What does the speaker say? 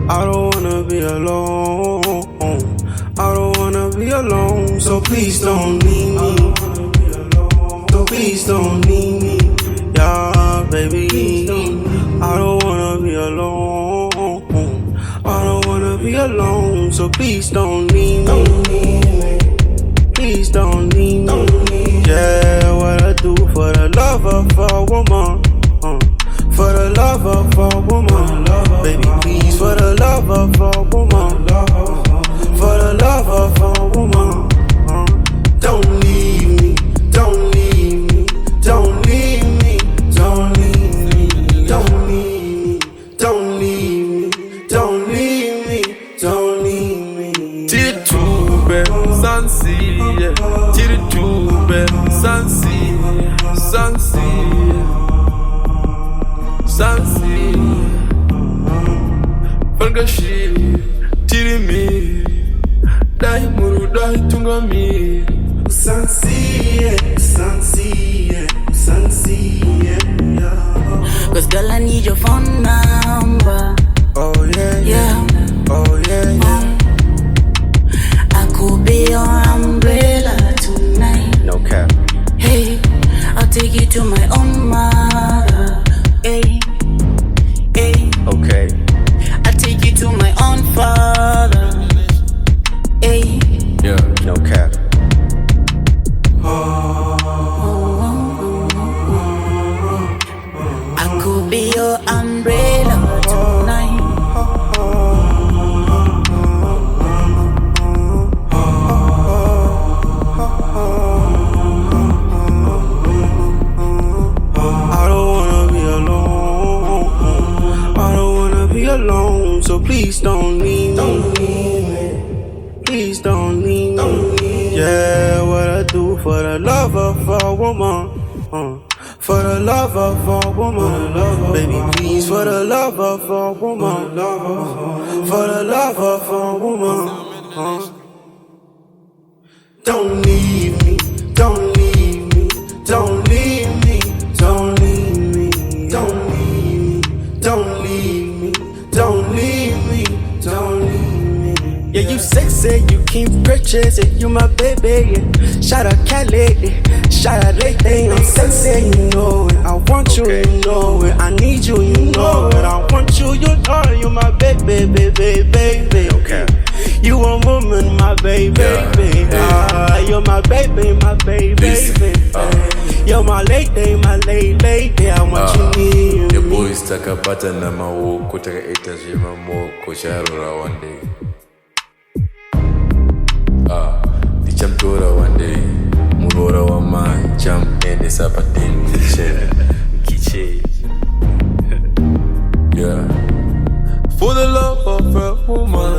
I don't wanna be alone. I don't wanna be alone. So please don't leave me. So please don't leave me. Yeah, baby. I don't wanna be alone. I don't wanna be alone. So please don't leave me. Please don't leave me. Yeah, what I do for the love of a woman. For the love of a woman. Baby, please, for the love of a woman. For the love of a woman. Don't leave me. Don't leave me. Don't leave me. Don't leave me. Don't leave me. Don't leave me. Don't leave me. Don't leave me. Tiritube, Sansi, Tiritube, Sansi, Sansi, Sansi, Falgashi, Tirimi, Dai Muru, Dai Tungami, Sansi, Sansi, Sansi, yeah. Cause girl, I need your phone number. Oh yeah, Yeah. oh yeah. I could be your umbrella tonight. No cap. Hey, I'll take you to my own mother. Hey, hey, Okay. I'll take you to my own father. Hey, yeah, No cap. I could be your umbrella tonight. I don't wanna be alone. I don't wanna be alone. So please don't leave me. Please don't leave me. Yeah, what I do for the love of a woman. For the love of a woman. Baby, please, for the love of a woman. For the love of a woman. Don't leave me. Don't leave me. Don't leave me. Don't leave me. Don't leave me. Don't leave me. Don't leave me. Don't leave me. Yeah, you sexy, you keep purchase it. You my baby, yeah. Shout out Cali, yeah. Shout out Lady. I'm sexy, you know it. I want you, you know it. I need you, you know it. I want you, you know it. You my baby, baby, baby. Okay. You a woman, my baby, baby. You're my baby, my baby, baby. You're my lady, my lady. I want you near the me. boys taka bata na mawoko taka etaje mamoko sharura one day. Dicham tora one day. Mugora wa man jam ende sapatin kiche. Yeah. For the love of a woman.